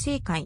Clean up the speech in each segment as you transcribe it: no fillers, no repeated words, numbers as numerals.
正解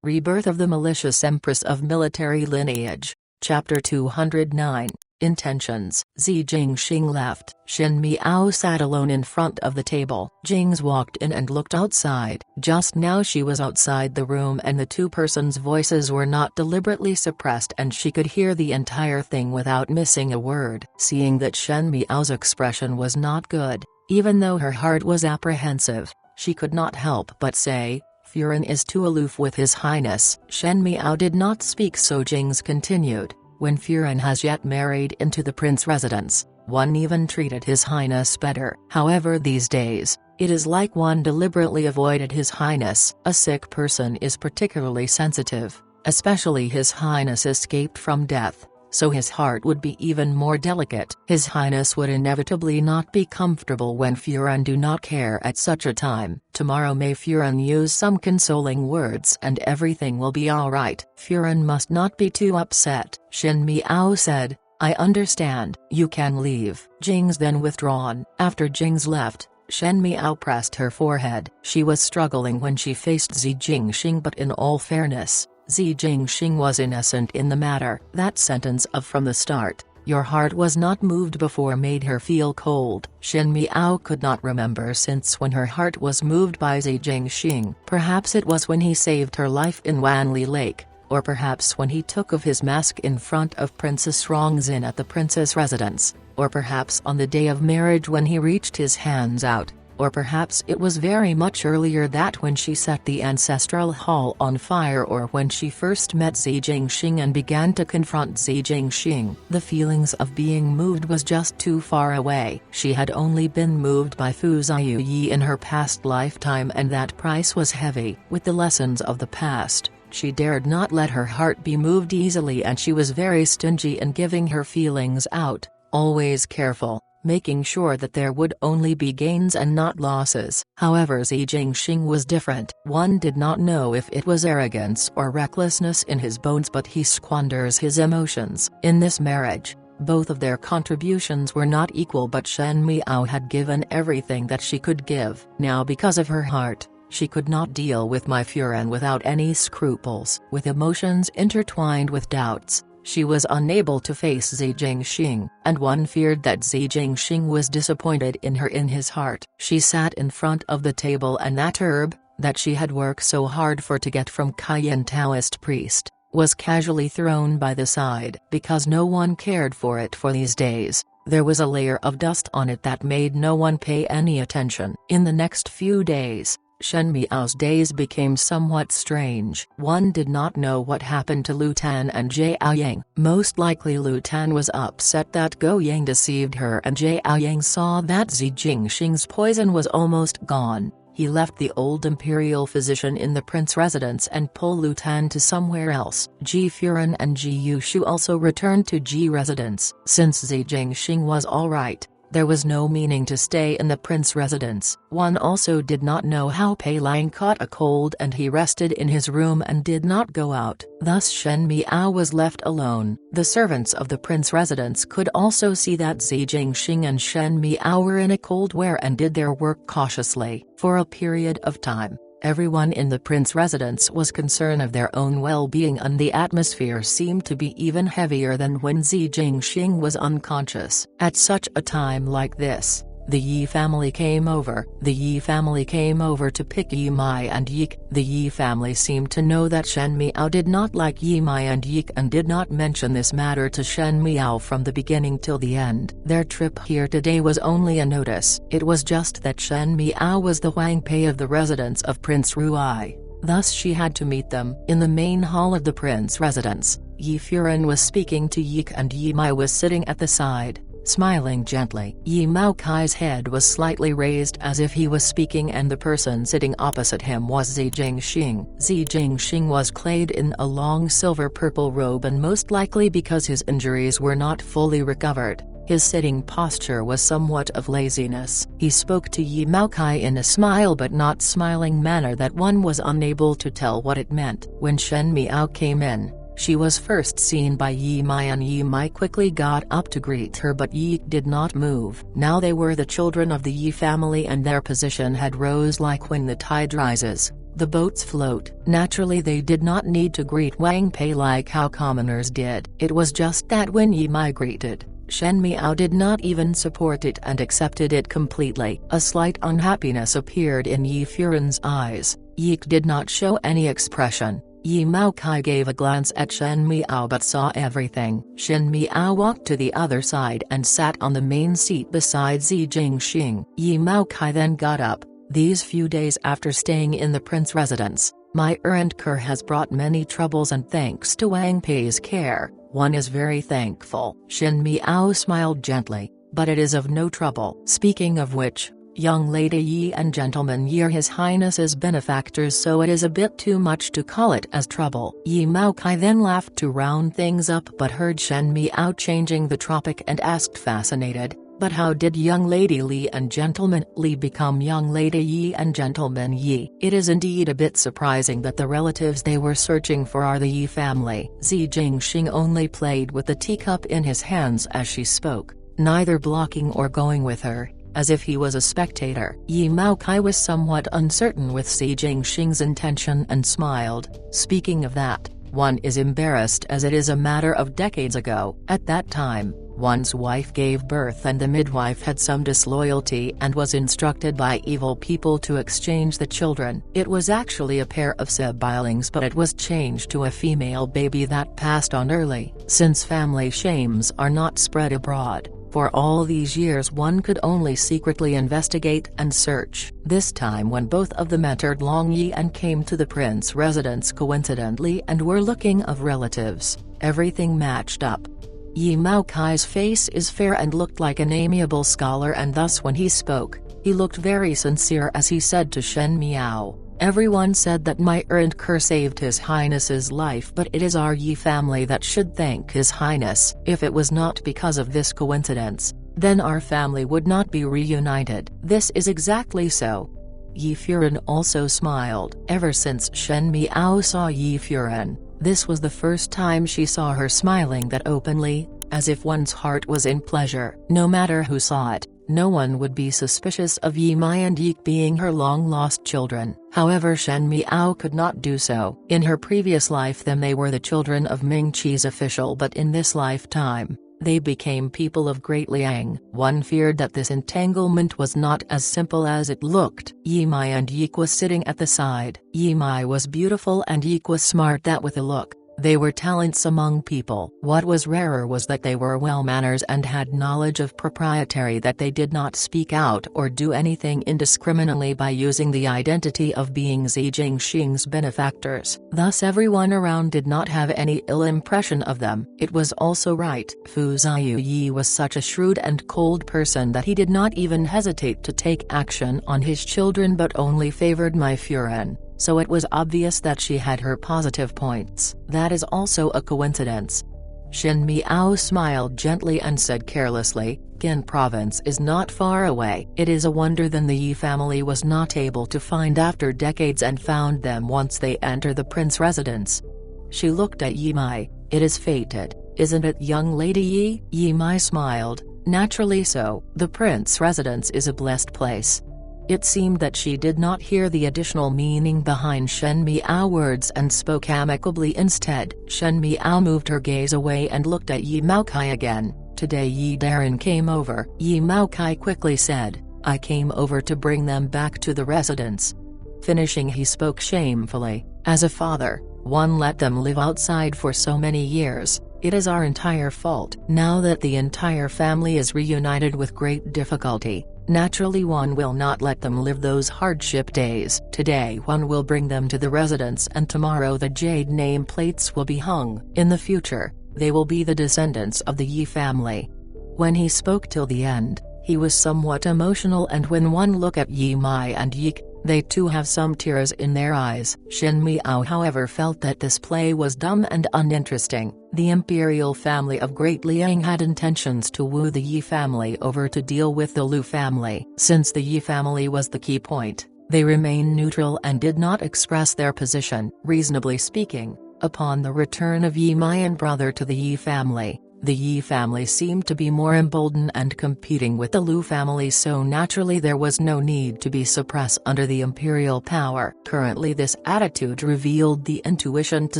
Rebirth of the Malicious Empress of Military Lineage, Chapter 209, Intentions. Zi Jingxing left. Shen Miao sat alone in front of the table. Jings walked in and looked outside. Just now she was outside the room and the two persons' voices were not deliberately suppressed and she could hear the entire thing without missing a word. Seeing that Shen Miao's expression was not good, even though her heart was apprehensive, she could not help but say, "Furen is too aloof with His Highness." Shen Miao did not speak, so Jings continued, "When Furen has yet married into the prince residence, one even treated His Highness better. However, these days, it is like one deliberately avoided His Highness." A sick person is particularly sensitive, especially His Highness escaped from death, so his heart would be even more delicate. His Highness would inevitably not be comfortable when Furen do not care at such a time. Tomorrow may Furen use some consoling words and everything will be alright. Furen must not be too upset. Shen Miao said, "I understand, you can leave." Jings then withdrawn. After Jings left, Shen Miao pressed her forehead. She was struggling when she faced Zi Jingxing, but in all fairness, Zi Jingxing was innocent in the matter. That sentence of "from the start, your heart was not moved before" made her feel cold. Shen Miao could not remember since when her heart was moved by Zi Jingxing. Perhaps it was when he saved her life in Wanli Lake, or perhaps when he took off his mask in front of Princess Rongzin at the princess residence, or perhaps on the day of marriage when he reached his hands out. Or perhaps it was very much earlier, that when she set the ancestral hall on fire, or when she first met Zi Jingxing and began to confront Zi Jingxing. The feelings of being moved was just too far away. She had only been moved by Fu Ziyu in her past lifetime, and that price was heavy. With the lessons of the past, she dared not let her heart be moved easily, and she was very stingy in giving her feelings out, always careful, making sure that there would only be gains and not losses. However, Zi Jingxing was different. One did not know if it was arrogance or recklessness in his bones, but he squanders his emotions. In this marriage, both of their contributions were not equal, but Shen Miao had given everything that she could give. Now, because of her heart, she could not deal with my Furen without any scruples. With emotions intertwined with doubts, she was unable to face Zi Jingxing, and one feared that Zi Jingxing was disappointed in her in his heart. She sat in front of the table, and that herb, that she had worked so hard for to get from Cayenne Taoist priest, was casually thrown by the side. Because no one cared for it for these days, there was a layer of dust on it that made no one pay any attention. In the next few days, Shen Miao's days became somewhat strange. One did not know what happened to Lu Tan and Jiao Yang. Most likely Lu Tan was upset that Go Yang deceived her, and Jiao Yang saw that Zi Jingxing's poison was almost gone. He left the old imperial physician in the prince residence and pulled Lu Tan to somewhere else. Ji Furen and Ji Yushu also returned to Ji residence. Since Zi Jingxing was alright, there was no meaning to stay in the prince residence. One also did not know how Pei Lang caught a cold, and he rested in his room and did not go out. Thus Shen Miao was left alone. The servants of the prince residence could also see that Zi Jingxing and Shen Miao were in a cold wear and did their work cautiously. For a period of time, everyone in the prince residence was concerned of their own well-being, and the atmosphere seemed to be even heavier than when Zi Jingxing was unconscious. At such a time like this, the Yi family came over. The Yi family came over to pick Yi Mai and Yik. The Yi family seemed to know that Shen Miao did not like Yi Mai and Yik and did not mention this matter to Shen Miao from the beginning till the end. Their trip here today was only a notice. It was just that Shen Miao was the Huang Pei of the residence of Prince Ruai. Thus she had to meet them. In the main hall of the prince residence, Yi Furen was speaking to Yik, and Yi Mai was sitting at the side, smiling gently. Yi Mao Kai's head was slightly raised as if he was speaking, and the person sitting opposite him was Zi Jingxing. Zi Jingxing was clad in a long silver-purple robe, and most likely because his injuries were not fully recovered, his sitting posture was somewhat of laziness. He spoke to Yi Mao Kai in a smile but not smiling manner that one was unable to tell what it meant. When Shen Miao came in, she was first seen by Yi Mai, and Yi Mai quickly got up to greet her, but Yi did not move. Now they were the children of the Yi family, and their position had rose like when the tide rises. the boats float. Naturally they did not need to greet Wang Pei like how commoners did. It was just that when Yi migrated, Shen Miao did not even support it and accepted it completely. A slight unhappiness appeared in Yi Furen's eyes. Yi did not show any expression. Yi Maokai gave a glance at Shen Miao but saw everything. Shen Miao walked to the other side and sat on the main seat beside Zi Jingxing. Yi Maokai then got up. These few days after staying in the prince residence, my errand cur has brought many troubles, and thanks to Wang Pei's care, one is very thankful. Shen Miao smiled gently, but it is of no trouble. Speaking of which, young Lady Yi and Gentleman Yi are His Highness's benefactors, so it is a bit too much to call it as trouble. Yi Maokai then laughed to round things up but heard Shen Miao changing the topic and asked fascinated, but how did young Lady Li and Gentleman Li become young Lady Yi and Gentleman Yi? It is indeed a bit surprising that the relatives they were searching for are the Yi family. Zi Jingxing only played with the teacup in his hands as she spoke, neither blocking or going with her, as if he was a spectator. Yi Maokai was somewhat uncertain with Zi Jingxing's intention and smiled. Speaking of that, one is embarrassed as it is a matter of decades ago. At that time, one's wife gave birth and the midwife had some disloyalty and was instructed by evil people to exchange the children. It was actually a pair of siblings, but it was changed to a female baby that passed on early. Since family shames are not spread abroad, for all these years one could only secretly investigate and search. This time when both of them entered Long Yi and came to the prince residence coincidentally and were looking of relatives, everything matched up. Yi Maokai's face is fair and looked like an amiable scholar, and thus when he spoke, he looked very sincere as he said to Shen Miao, "Everyone said that my errand cur saved His Highness's life, but it is our Yi family that should thank His Highness. If it was not because of this coincidence, then our family would not be reunited." This is exactly so. Yi Furen also smiled. Ever since Shen Miao saw Yi Furen, this was the first time she saw her smiling that openly, as if one's heart was in pleasure. No matter who saw it, no one would be suspicious of Yi Mai and Yi being her long-lost children. However, Shen Miao could not do so. In her previous life they were the children of Ming Qi's official, but in this lifetime, they became people of Great Liang. One feared that this entanglement was not as simple as it looked. Yi Mai and Yi was sitting at the side. Yi Mai was beautiful and Yi was smart, that with a look, they were talents among people. What was rarer was that they were well-manners and had knowledge of propriety, that they did not speak out or do anything indiscriminately by using the identity of being Zi Jingxing's benefactors. Thus everyone around did not have any ill impression of them. It was also right. Fu Ziyu Yi was such a shrewd and cold person that he did not even hesitate to take action on his children but only favored Mai Furen. So it was obvious that she had her positive points. That is also a coincidence. Shen Miao smiled gently and said carelessly, Qin province is not far away. It is a wonder then the Yi family was not able to find after decades and found them once they enter the prince residence. She looked at Yi Mai. It is fated, isn't it, young Lady Yi? Yi Mai smiled. Naturally so. The prince residence is a blessed place. It seemed that she did not hear the additional meaning behind Shen Miao's words and spoke amicably instead. Shen Miao moved her gaze away and looked at Yi Maokai again. Today Yi Darren came over. Yi Maokai quickly said, I came over to bring them back to the residence. Finishing he spoke shamefully, as a father, one let them live outside for so many years. It is our entire fault. Now that the entire family is reunited with great difficulty, naturally one will not let them live those hardship days. Today one will bring them to the residence and tomorrow the jade name plates will be hung. In the future, they will be the descendants of the Yi family. When he spoke till the end, he was somewhat emotional, and when one look at Yi Mai and Yi, they too have some tears in their eyes. Shen Miao however felt that this play was dumb and uninteresting. The imperial family of Great Liang had intentions to woo the Yi family over to deal with the Lu family. Since the Yi family was the key point, they remained neutral and did not express their position. Reasonably speaking, upon the return of Yi Mai and brother to the Yi family, The Yi family seemed to be more emboldened and competing with the Lu family, so naturally there was no need to be suppressed under the imperial power. Currently this attitude revealed the intuition to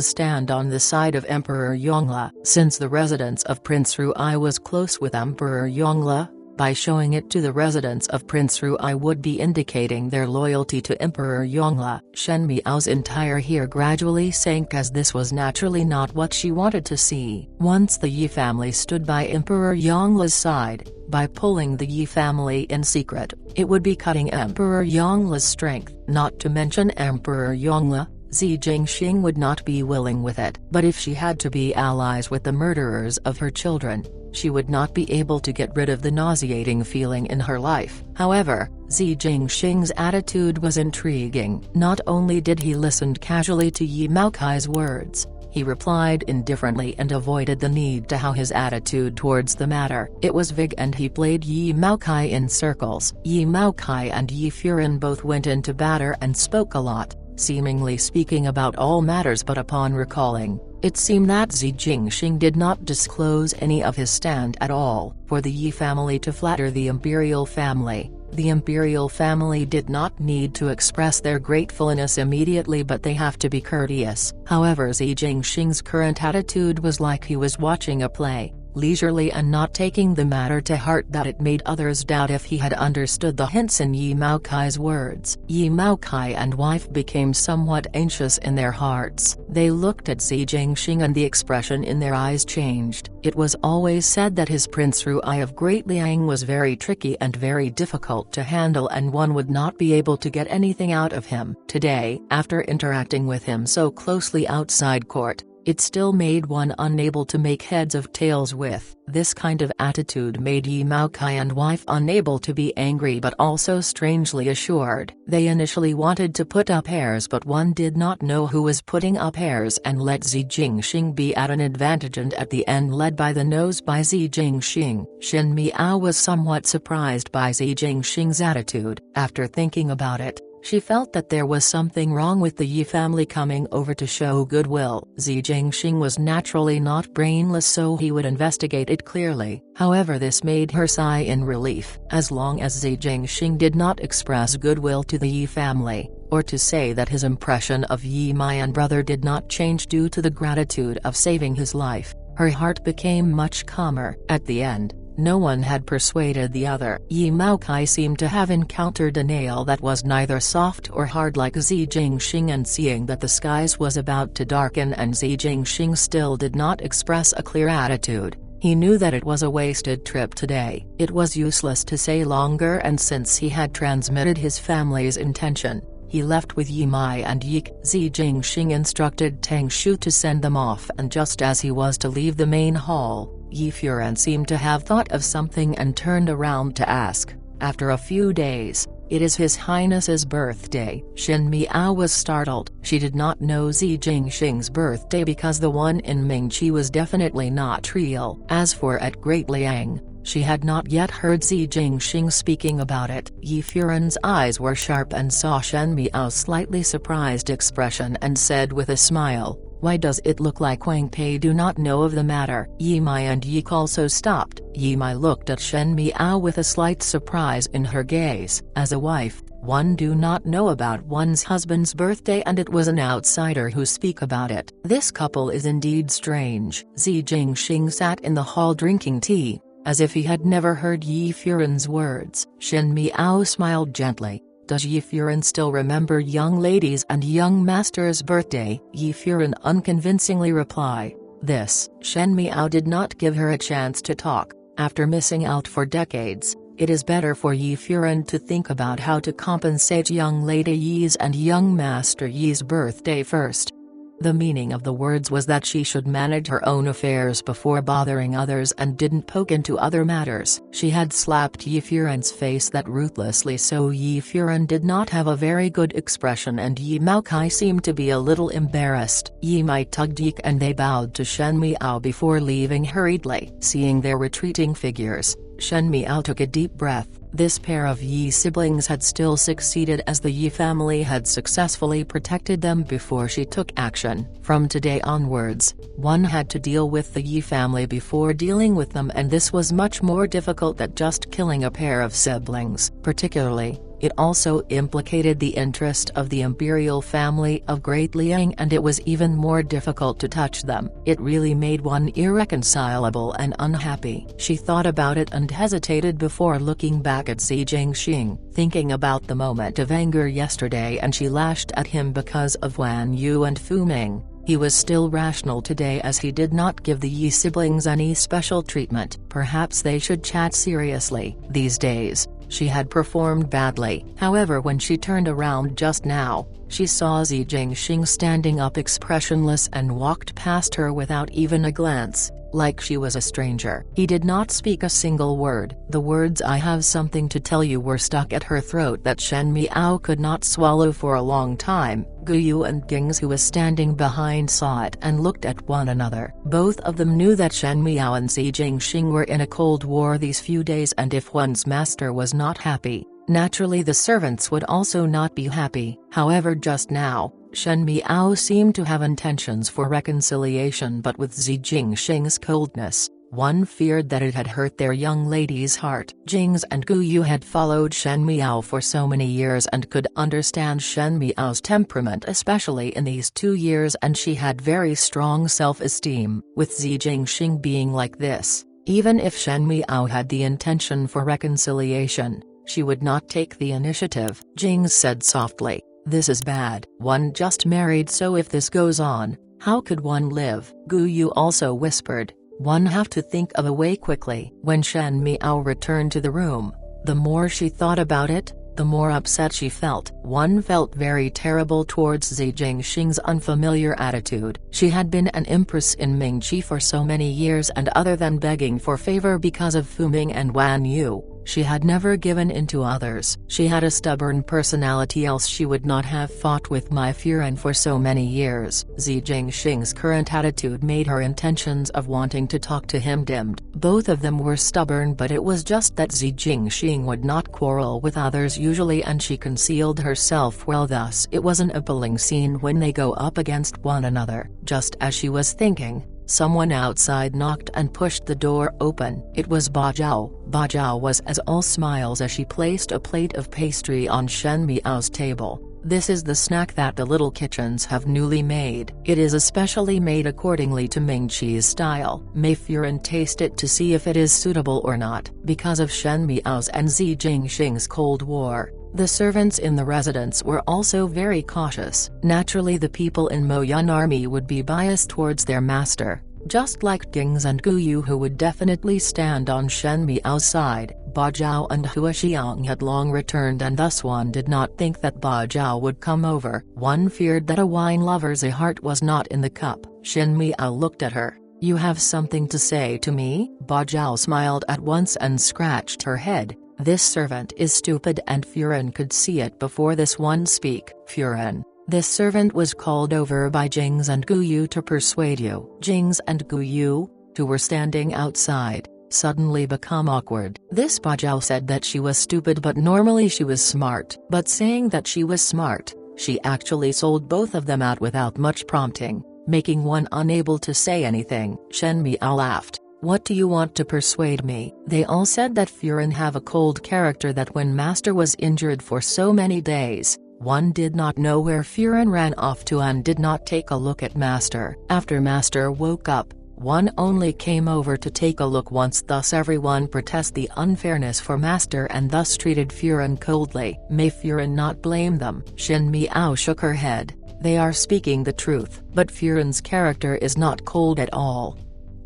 stand on the side of Emperor Yongle. Since the residence of Prince Ruai was close with Emperor Yongle, by showing it to the residents of Prince Ruai would be indicating their loyalty to Emperor Yongle. Shen Miao's entire hair gradually sank, as this was naturally not what she wanted to see. Once the Yi family stood by Emperor Yongle's side, by pulling the Yi family in secret, it would be cutting Emperor Yongle's strength. Not to mention Emperor Yongle, Zi Jingxing would not be willing with it. But if she had to be allies with the murderers of her children, she would not be able to get rid of the nauseating feeling in her life. However, Zi Jingxing's attitude was intriguing. Not only did he listen casually to Yi Maokai's words, he replied indifferently and avoided the need to how his attitude towards the matter. It was vague and he played Yi Maokai in circles. Yi Maokai and Yi Furan both went into battle and spoke a lot, seemingly speaking about all matters, but upon recalling, it seemed that Zi Jingxing did not disclose any of his stand at all. For the Yi family to flatter the imperial family, the imperial family did not need to express their gratefulness immediately, but they have to be courteous. However, Zi Jingxing's current attitude was like he was watching a play, leisurely and not taking the matter to heart, that it made others doubt if he had understood the hints in Yi Maokai's words. Yi Maokai and wife became somewhat anxious in their hearts. They looked at Zi Jingxing and the expression in their eyes changed. It was always said that his Prince Ruai of Great Liang was very tricky and very difficult to handle, and one would not be able to get anything out of him. Today, after interacting with him so closely outside court, it still made one unable to make heads of tails with. This kind of attitude made Yi Maokai and wife unable to be angry, but also strangely assured. They initially wanted to put up airs, but one did not know who was putting up airs, and let Zi Jingxing be at an advantage, and at the end led by the nose by Zi Jingxing. Shen Miao was somewhat surprised by Zi Jingxing's attitude. After thinking about it, she felt that there was something wrong with the Yi family coming over to show goodwill. Zi Jingxing was naturally not brainless, so he would investigate it clearly. However, this made her sigh in relief. As long as Zi Jingxing did not express goodwill to the Yi family, or to say that his impression of Yi Mayan brother did not change due to the gratitude of saving his life, her heart became much calmer. At the end, no one had persuaded the other. Yi Maokai seemed to have encountered a nail that was neither soft or hard like Zi Jingxing, and seeing that the skies was about to darken and Zi Jingxing still did not express a clear attitude, he knew that it was a wasted trip today. It was useless to say longer, and since he had transmitted his family's intention, he left with Yi Mai and Yik. Zi Jingxing instructed Tang Shu to send them off, and just as he was to leave the main hall, Yi Furan seemed to have thought of something and turned around to ask, after a few days, "It is His Highness's birthday." Shen Miao was startled. She did not know Zi Jingxing's birthday because the one in Mingqi was definitely not real. As for at Great Liang, she had not yet heard Zi Jingxing speaking about it. Yi Furan's eyes were sharp and saw Shen Miao's slightly surprised expression and said with a smile, "Why does it look like Wang Pei do not know of the matter?" Yi Mai and Yik also stopped. Yi Mai looked at Shen Miao with a slight surprise in her gaze. As a wife, one do not know about one's husband's birthday, and it was an outsider who speak about it. This couple is indeed strange. Zi Jingxing sat in the hall drinking tea, as if he had never heard Yi Furan's words. Shen Miao smiled gently. "Does Yi Furan still remember young ladies and young master's birthday?" Yi Furan unconvincingly replied. This, Shen Miao did not give her a chance to talk. After missing out for decades, it is better for Yi Furan to think about how to compensate young lady Yi's and young master Yi's birthday first. The meaning of the words was that she should manage her own affairs before bothering others and didn't poke into other matters. She had slapped Yi Furan's face that ruthlessly, so Yi Furan did not have a very good expression, and Yi Maokai seemed to be a little embarrassed. Yi Mai tugged Yik and they bowed to Shen Miao before leaving hurriedly. Seeing their retreating figures, Shen Miao took a deep breath. This pair of Yi siblings had still succeeded as the Yi family had successfully protected them before she took action. From today onwards, one had to deal with the Yi family before dealing with them, and this was much more difficult than just killing a pair of siblings. Particularly, it also implicated the interest of the imperial family of Great Liang, and it was even more difficult to touch them. It really made one irreconcilable and unhappy. She thought about it and hesitated before looking back at Xi Jingxing, thinking about the moment of anger yesterday, and she lashed at him because of Wan Yu and Fu Ming. He was still rational today as he did not give the Yi siblings any special treatment. Perhaps they should chat seriously. These days, she had performed badly. However, when she turned around just now, she saw Xi Jingxing standing up expressionless and walked past her without even a glance, like she was a stranger. He did not speak a single word. The words "I have something to tell you" were stuck at her throat that Shen Miao could not swallow for a long time. Gu Yu and Gings, who was standing behind, saw it and looked at one another. Both of them knew that Shen Miao and Xi Jingxing were in a cold war these few days, and if one's master was not happy, naturally the servants would also not be happy. However, just now, Shen Miao seemed to have intentions for reconciliation, but with Xi Jingxing's coldness, one feared that it had hurt their young lady's heart. Jings and Gu Yu had followed Shen Miao for so many years and could understand Shen Miao's temperament, especially in these 2 years, and she had very strong self-esteem. With Xi Jingxing being like this, even if Shen Miao had the intention for reconciliation, she would not take the initiative. Jings said softly, "This is bad. One just married, so if this goes on, how could one live?" Gu Yu also whispered, "One have to think of a way quickly." When Shen Miao returned to the room, the more she thought about it, the more upset she felt. One felt very terrible towards Xi Jingxing's unfamiliar attitude. She had been an empress in Mingqi for so many years, and other than begging for favor because of Fu Ming and Wan Yu, she had never given in to others. She had a stubborn personality, else she would not have fought with Mai Furen for so many years. Xi Jingxing's current attitude made her intentions of wanting to talk to him dimmed. Both of them were stubborn, but it was just that Xi Jingxing would not quarrel with others usually, and she concealed herself well. Thus it was an appalling scene when they go up against one another. Just as she was thinking, someone outside knocked and pushed the door open. It was Ba Zhao. Ba Zhao was as all smiles as she placed a plate of pastry on Shen Miao's table. "This is the snack that the little kitchens have newly made. It is especially made accordingly to Mingqi's style. May Furen taste it to see if it is suitable or not." Because of Shen Miao's and Xi Jingxing's Cold War, the servants in the residence were also very cautious. Naturally, the people in Mo Yun army would be biased towards their master, just like Gings and Gu Yu, who would definitely stand on Shen Miao's side. Ba Zhao and Hua Xiang had long returned, and thus one did not think that Ba Zhao would come over. One feared that a wine lover's heart was not in the cup. Shen Miao looked at her. "You have something to say to me?" Ba Zhao smiled at once and scratched her head. "This servant is stupid," and Furen could see it before this one speak. "Furen, this servant was called over by Jings and Gu Yu to persuade you." Jings and Gu Yu, who were standing outside, suddenly become awkward. This Ba Zhao said that she was stupid, but normally she was smart. But saying that she was smart, she actually sold both of them out without much prompting, making one unable to say anything. Shen Miao laughed. "What do you want to persuade me?" They all said that Furen have a cold character, that when master was injured for so many days, one did not know where Furen ran off to and did not take a look at master. After master woke up, one only came over to take a look once. Thus everyone protested the unfairness for master and thus treated Furen coldly. May Furen not blame them. Shen Miao shook her head. "They are speaking the truth, but Furen's character is not cold at all."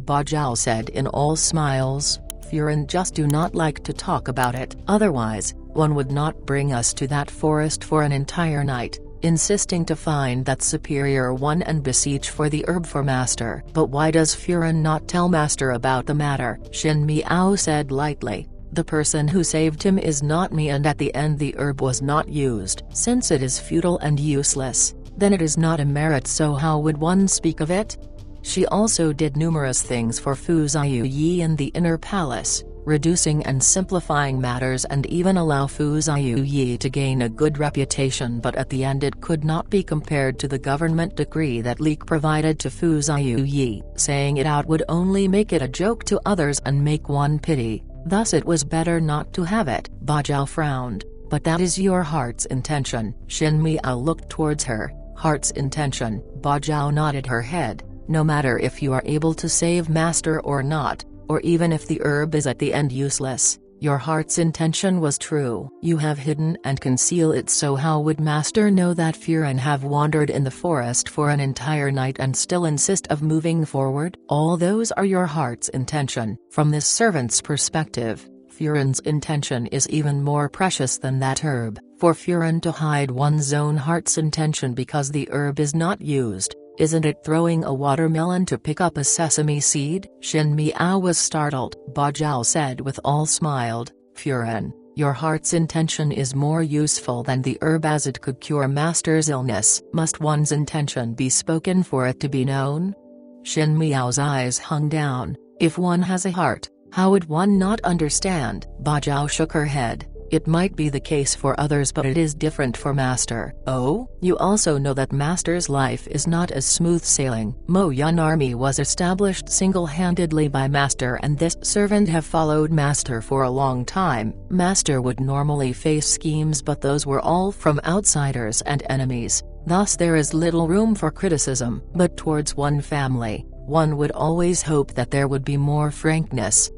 Ba Zhao said in all smiles, "Furen just do not like to talk about it. Otherwise, one would not bring us to that forest for an entire night, insisting to find that superior one and beseech for the herb for master." "But why does Furen not tell master about the matter?" Shen Miao said lightly. "The person who saved him is not me, and at the end the herb was not used. Since it is futile and useless, then it is not a merit, so how would one speak of it?" She also did numerous things for Fu Ziyu Yi in the inner palace, reducing and simplifying matters and even allow Fu Ziyi to gain a good reputation, but at the end it could not be compared to the government decree that Li provided to Fu Ziyi. Saying it out would only make it a joke to others and make one pity, thus it was better not to have it. Ba Zhao frowned. But that is your heart's intention. Shen Miao looked towards her. Heart's intention. Ba Zhao nodded her head. No matter if you are able to save master or not, or even if the herb is at the end useless, your heart's intention was true. You have hidden and conceal it, so how would master know that Furen have wandered in the forest for an entire night and still insist of moving forward? All those are your heart's intention. From this servant's perspective, Furen's intention is even more precious than that herb. For Furen to hide one's own heart's intention because the herb is not used, isn't it throwing a watermelon to pick up a sesame seed? Shen Miao was startled. Ba Zhao said with all smiled, Furen, your heart's intention is more useful than the herb as it could cure master's illness. Must one's intention be spoken for it to be known? Shen Miao's eyes hung down. If one has a heart, how would one not understand? Ba Zhao shook her head. It might be the case for others, but it is different for master. Oh? You also know that master's life is not as smooth sailing. Mo Yun army was established single-handedly by master, and this servant have followed master for a long time. Master would normally face schemes, but those were all from outsiders and enemies. Thus there is little room for criticism. But towards one family, one would always hope that there would be more frankness.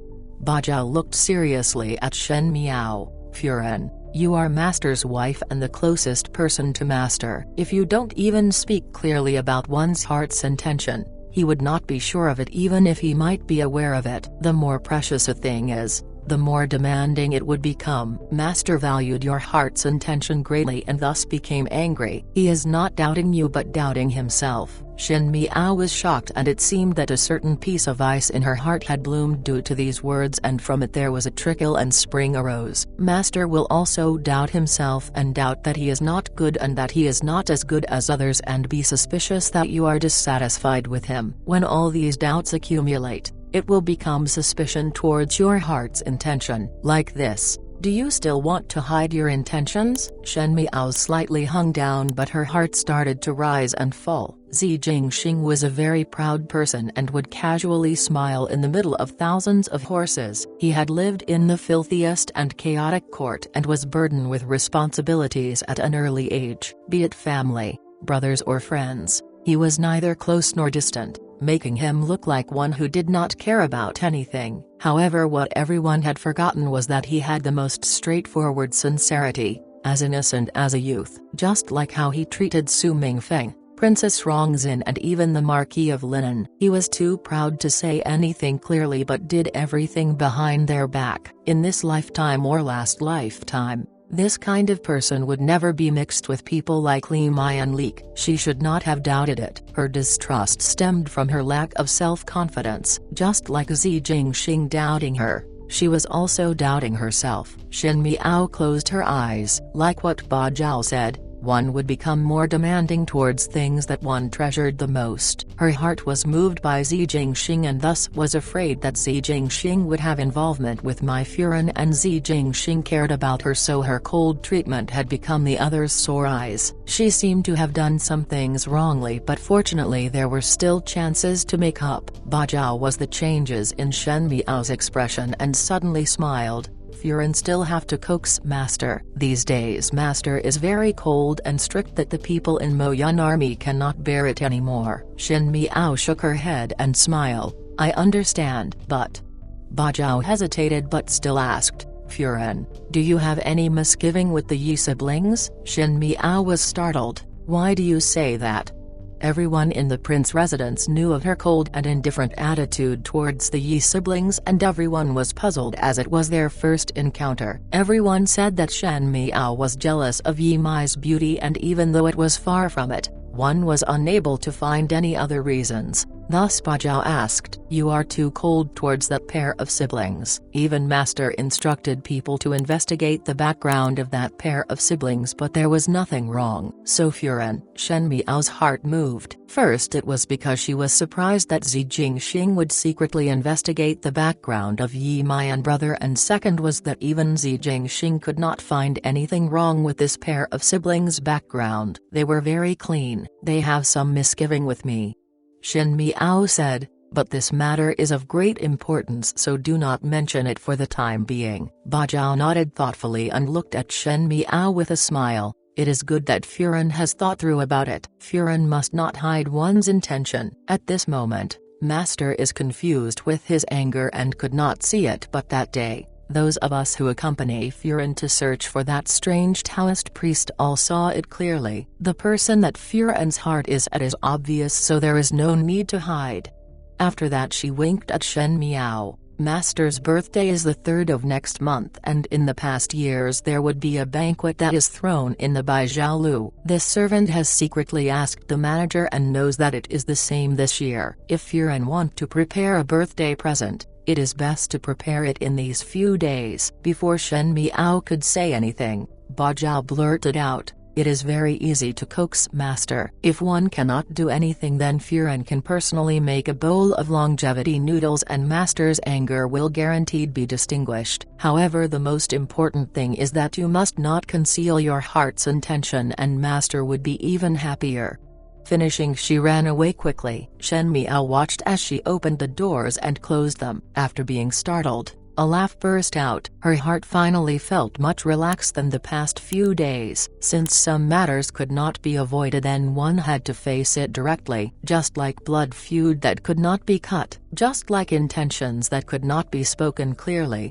Ba Zhao looked seriously at Shen Miao. Furen, you are master's wife and the closest person to master. If you don't even speak clearly about one's heart's intention, he would not be sure of it even if he might be aware of it. The more precious a thing is, the more demanding it would become. Master valued your heart's intention greatly and thus became angry. He is not doubting you but doubting himself. Shen Miao was shocked, and it seemed that a certain piece of ice in her heart had bloomed due to these words, and from it there was a trickle and spring arose. Master will also doubt himself and doubt that he is not good and that he is not as good as others, and be suspicious that you are dissatisfied with him. When all these doubts accumulate, it will become suspicion towards your heart's intention. Like this. Do you still want to hide your intentions? Shen Miao slightly hung down, but her heart started to rise and fall. Zi Jingxing was a very proud person and would casually smile in the middle of thousands of horses. He had lived in the filthiest and chaotic court and was burdened with responsibilities at an early age. Be it family, brothers or friends, he was neither close nor distant, making him look like one who did not care about anything. However, what everyone had forgotten was that he had the most straightforward sincerity, as innocent as a youth. Just like how he treated Su Mingfeng, Princess Rongzin and even the Marquis of Linen. He was too proud to say anything clearly but did everything behind their back. In this lifetime or last lifetime, this kind of person would never be mixed with people like Li Mian Leek. She should not have doubted it. Her distrust stemmed from her lack of self-confidence. Just like Zi Jingxing doubting her, she was also doubting herself. Shen Miao closed her eyes. Like what Ba Zhao said, one would become more demanding towards things that one treasured the most. Her heart was moved by Zi Jingxing and thus was afraid that Zi Jingxing would have involvement with Mai Furen, and Zi Jingxing cared about her, so her cold treatment had become the other's sore eyes. She seemed to have done some things wrongly, but fortunately there were still chances to make up. Ba Zhao was the changes in Shen Miao's expression and suddenly smiled. Furen still have to coax master. These days master is very cold and strict that the people in Mo Yun army cannot bear it anymore. Shen Miao shook her head and smiled. I understand, but... Ba Zhao hesitated but still asked, Furen, do you have any misgiving with the Yi siblings? Shen Miao was startled. Why do you say that? Everyone in the prince residence knew of her cold and indifferent attitude towards the Yi siblings, and everyone was puzzled as it was their first encounter. Everyone said that Shen Miao was jealous of Yi Mai's beauty, and even though it was far from it, one was unable to find any other reasons. Thus Bajao asked, "You are too cold towards that pair of siblings." Even Master instructed people to investigate the background of that pair of siblings, but there was nothing wrong. So Furan, Shen Miao's heart moved. First it was because she was surprised that Zi Jingxing would secretly investigate the background of Yi Mian brother, and second was that even Zi Jingxing could not find anything wrong with this pair of siblings' background. They were very clean. "They have some misgiving with me," Shen Miao said, "but this matter is of great importance, so do not mention it for the time being." Bajao nodded thoughtfully and looked at Shen Miao with a smile. It is good that Furan has thought through about it. Furan must not hide one's intention. At this moment, Master is confused with his anger and could not see it, but that day, those of us who accompany Furan to search for that strange Taoist priest all saw it clearly. The person that Furan's heart is at is obvious, so there is no need to hide. After that she winked at Shen Miao. Master's birthday is the 3rd of next month, and in the past years there would be a banquet that is thrown in the Baijiaolu. This servant has secretly asked the manager and knows that it is the same this year. If Furan want to prepare a birthday present, it is best to prepare it in these few days. Before Shen Miao could say anything, Bajao blurted out, "It is very easy to coax Master. If one cannot do anything, then Furan can personally make a bowl of longevity noodles and Master's anger will guaranteed be distinguished. However, the most important thing is that you must not conceal your heart's intention, and Master would be even happier." Finishing, she ran away quickly. Shen Miao watched as she opened the doors and closed them. After being startled, a laugh burst out. Her heart finally felt much relaxed than the past few days. Since some matters could not be avoided, then one had to face it directly. Just like blood feud that could not be cut, just like intentions that could not be spoken clearly,